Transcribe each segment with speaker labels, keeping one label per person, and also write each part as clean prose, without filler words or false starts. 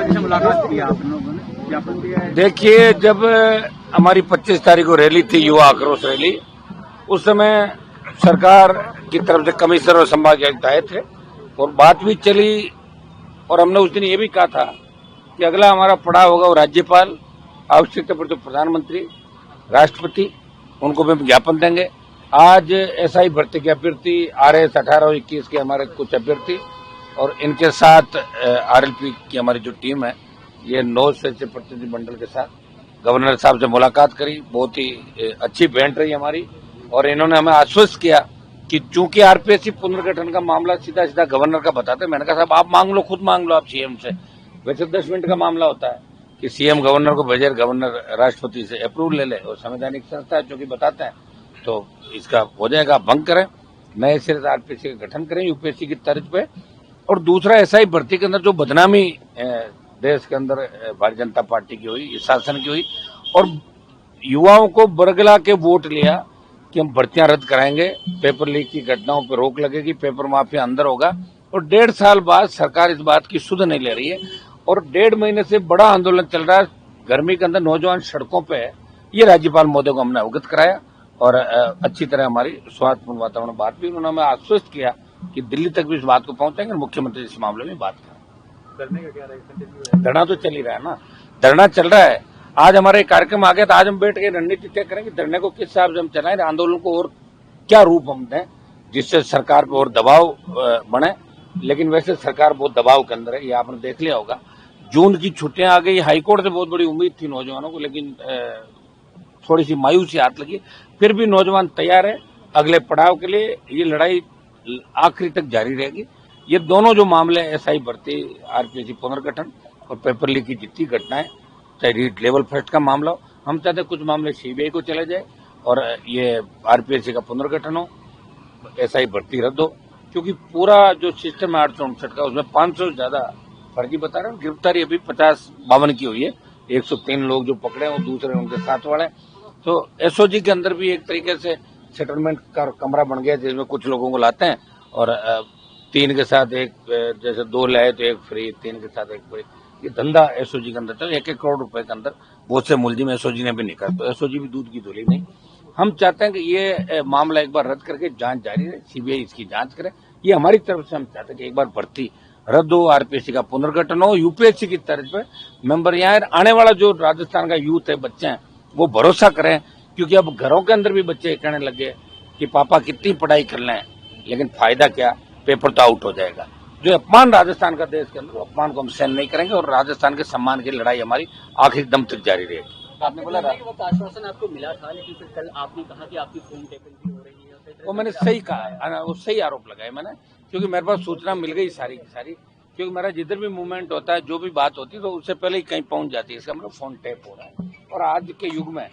Speaker 1: मुख्यमंत्री से मुलाकात की आप लोगों ने, ज्ञापन दिया है?
Speaker 2: देखिए, जब हमारी 25 तारीख को रैली थी, युवा आक्रोश रैली, उस समय सरकार की तरफ से कमिश्नर और संभाग आयुक्त आए थे और बात भी चली। और हमने उस दिन ये भी कहा था कि अगला हमारा पड़ाव होगा वो राज्यपाल, आवश्यकता पड़े तो प्रधानमंत्री, राष्ट्रपति, उनको भी ज्ञापन देंगे। आज एसआई भर्ती के अभ्यर्थी RS 18 और 21 के हमारे कुछ अभ्यर्थी और इनके साथ RLP की हमारी जो टीम है, ये 9 सदस्य प्रतिनिधि मंडल के साथ गवर्नर साहब से मुलाकात करी। बहुत ही अच्छी भेंट रही हमारी और इन्होंने हमें आश्वस्त किया कि चूंकि RPSC पुनर्गठन का मामला सीधा सीधा गवर्नर का बताते, मैंने कहा साहब आप मांग लो, खुद मांग लो आप सीएम से। वैसे 10 मिनट का मामला होता है कि सीएम गवर्नर को भेजे, गवर्नर राष्ट्रपति से अप्रूवल ले ले, और संवैधानिक संस्था है जो कि बताते हैं, तो इसका हो जाएगा। भंग करें, नए सिरे से RPSC का गठन करें UPSC की तर्ज पे। और दूसरा एसआई भर्ती के अंदर जो बदनामी देश के अंदर भारतीय जनता पार्टी की हुई, इस शासन की हुई, और युवाओं को बरगला के वोट लिया कि हम भर्तियां रद्द कराएंगे, पेपर लीक की घटनाओं पर रोक लगेगी, पेपर माफिया अंदर होगा। और 1.5 साल बाद सरकार इस बात की सुध नहीं ले रही है और 1.5 महीने से बड़ा आंदोलन चल रहा है गर्मी के अंदर, नौजवान सड़कों पे है। ये राज्यपाल महोदय को हमने अवगत कराया और अच्छी तरह हमारी सौहार्दपूर्ण वातावरण बात भी, उन्होंने हमें आश्वस्त किया कि दिल्ली तक भी इस बात को पहुंचाएंगे और मुख्यमंत्री इस मामले में बात करें।
Speaker 1: धरने का क्या रहेगा?
Speaker 2: धरना तो चल ही रहा है ना, धरना चल रहा है। आज हमारे कार्यक्रम आ गया तो आज हम बैठ के रणनीति तय करेंगे धरने को किस हिसाब से हम चलाएं, आंदोलन को और क्या रूप हम दें जिससे सरकार पर और दबाव बने। लेकिन वैसे सरकार बहुत दबाव के अंदर है, ये आपने देख लिया होगा। जून की छुट्टियां आ गई, हाईकोर्ट से बहुत बड़ी उम्मीद थी नौजवानों को, लेकिन थोड़ी सी मायूसी हाथ लगी। फिर भी नौजवान तैयार है अगले पड़ाव के लिए। ये लड़ाई आखिरी तक जारी रहेगी। ये दोनों जो मामले एसआई भर्ती, RPSC पुनर्गठन और पेपर लीक की जितनी घटनाएं, चाहे रीट लेवल फर्स्ट का मामला हो, हम चाहते कुछ मामले CBI को चले जाए और ये RPSC का पुनर्गठन हो, एसआई भर्ती रद्द हो। क्योंकि पूरा जो सिस्टम है 859 का, उसमें 500 से ज्यादा फर्जी बता रहे हैं। गिरफ्तारी अभी 50-52 की हुई है, 103 लोग जो पकड़े हैं वो दूसरे उनके साथ वाले। तो SOG के अंदर भी एक तरीके से सेटलमेंट का कमरा बन गया जिसमें कुछ लोगों को लाते हैं और 3 के साथ एक, जैसे 2 लाए तो 1 फ्री, 3 के साथ 1 फ्री। ये धंधा SOG के अंदर चल, 1-1 करोड़ रुपए के अंदर बहुत से मुलजिम SOG ने भी निकाला। तो SOG भी दूध की धुली नहीं। हम चाहते हैं कि ये मामला एक बार रद्द करके जांच जारी रहे, CBI इसकी जांच करे। ये हमारी तरफ से हम चाहते हैं कि एक बार भर्ती रद्द हो, RPSC का पुनर्गठन हो, UPSC की तर्ज पे मेंबर यहाँ आने वाला जो राजस्थान का यूथ है, बच्चे हैं, वो भरोसा करें। क्योंकि अब घरों के अंदर भी बच्चे कहने लगे कि पापा कितनी पढ़ाई कर लें, लेकिन फायदा क्या, पेपर तो आउट हो जाएगा। जो अपमान राजस्थान का देश के अंदर, अपमान को हम सहन नहीं करेंगे और राजस्थान के सम्मान की लड़ाई हमारी आखिरी दम तक जारी रहेगी।
Speaker 1: आपने बोला वक्त आश्वासन आपको मिला था, लेकिन फिर कल आपने कहा कि आपकी फोन टेपिंग भी हो रही है।
Speaker 2: वो मैंने सही कहा, वो सही आरोप लगाए मैंने, क्योंकि मेरे पास सूचना मिल गई सारी की सारी। क्योंकि मेरा जिधर भी मूवमेंट होता है, जो भी बात होती है, तो उससे पहले ही कहीं पहुंच जाती है। इसका मतलब फोन टैप हो रहा है। और आज के युग में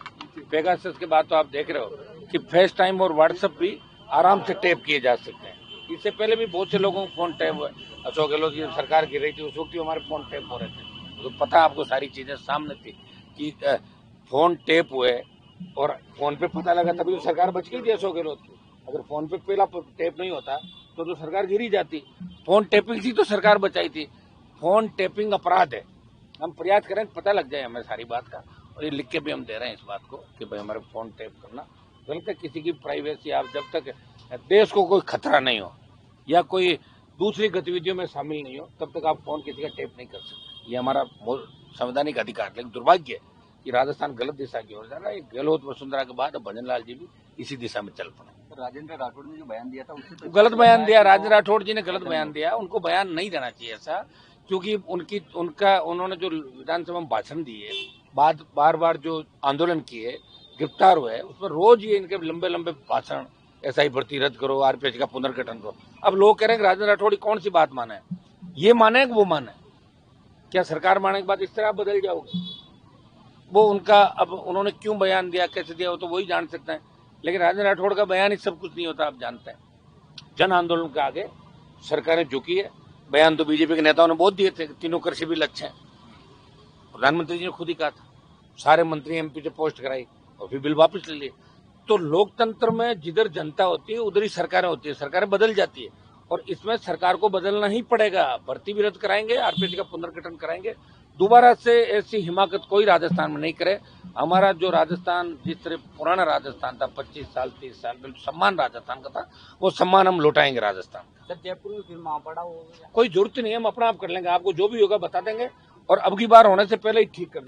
Speaker 2: पेगासस के बाद तो आप देख रहे हो कि फेस टाइम और व्हाट्सएप भी आराम से टैप किए जा सकते हैं। इससे पहले भी बहुत से लोगों को फोन टैप हुए। अशोक गहलोत की सरकार गिर रही थी, उस वक्त भी हमारे फोन टैप हो रहे थे। तो पता आपको सारी चीजें सामने थी कि फोन टैप हुए और फोन पे पता लगा, तभी तो सरकार बच गई थी अशोक गहलोत की। अगर फोन पे पहला टैप नहीं होता तो सरकार गिरी जाती। फोन टैपिंग थी तो सरकार बचाई थी। फोन टैपिंग अपराध है। हम प्रयास करें पता लग जाए हमें सारी बात का, और ये लिख के भी हम दे रहे हैं इस बात को कि भाई हमारे फोन टैप करना गलत है। किसी की प्राइवेसी, आप जब तक देश को कोई खतरा नहीं हो या कोई दूसरी गतिविधियों में शामिल नहीं हो, तब तक आप फोन किसी का टैप नहीं कर सकते। ये हमारा संवैधानिक अधिकार। लेकिन दुर्भाग्य है कि राजस्थान गलत दिशा की ओर जा रहा है। गहलोत वसुंधरा के बाद भजन लाल जी भी इसी दिशा में चल पड़े।
Speaker 1: राजेंद्र राठौड़ ने जो बयान दिया था उससे
Speaker 2: गलत बयान दिया। राजेंद्र राठौड़ जी ने गलत बयान दिया। उनको बयान नहीं देना चाहिए ऐसा, क्योंकि उन्होंने जो विधानसभा में भाषण दिए, बार बार जो आंदोलन किए, गिरफ्तार हुए, उसमें रोज ये इनके लंबे लंबे भाषण, एसआई भर्ती रद्द करो, RPSC का पुनर्गठन करो। अब लोग कह रहे हैं कि राजेंद्र राठौड़ कौन सी बात माने, ये माने कि वो माने? क्या सरकार माने के बाद इस तरह आप बदल जाओगे? वो उनका, अब उन्होंने क्यों बयान दिया, कैसे दिया, वो तो वही जान सकते हैं। लेकिन राजेंद्र राठौड़ का बयान ही सब कुछ नहीं होता, आप जानते हैं। जन आंदोलन के आगे सरकारें झुकी है। बयान तो बीजेपी के नेताओं ने बहुत दिए थे, तीनों कृषि बिल अच्छे हैं। प्रधानमंत्री जी ने खुद ही कहा था, सारे मंत्री MP से पोस्ट कराई और फिर बिल वापस ले लिए। तो लोकतंत्र में जिधर जनता होती है उधर ही सरकारें होती है, सरकारें बदल जाती है। और इसमें सरकार को बदलना ही पड़ेगा। भर्ती भी रद्द कराएंगे, RPSC का पुनर्गठन कराएंगे, दोबारा से ऐसी हिमाकत कोई राजस्थान में नहीं करे। हमारा जो राजस्थान जिस तरह पुराना राजस्थान था 25 साल 30 साल बिल्कुल सम्मान राजस्थान का था, वो सम्मान हम लौटाएंगे राजस्थान।
Speaker 1: सर जयपुर में फिर महापड़ा होगा?
Speaker 2: कोई जरूरत नहीं है, हम अपना आप कर लेंगे, आपको जो भी होगा बता देंगे और अब की बार होने से पहले ही ठीक कर देंगे।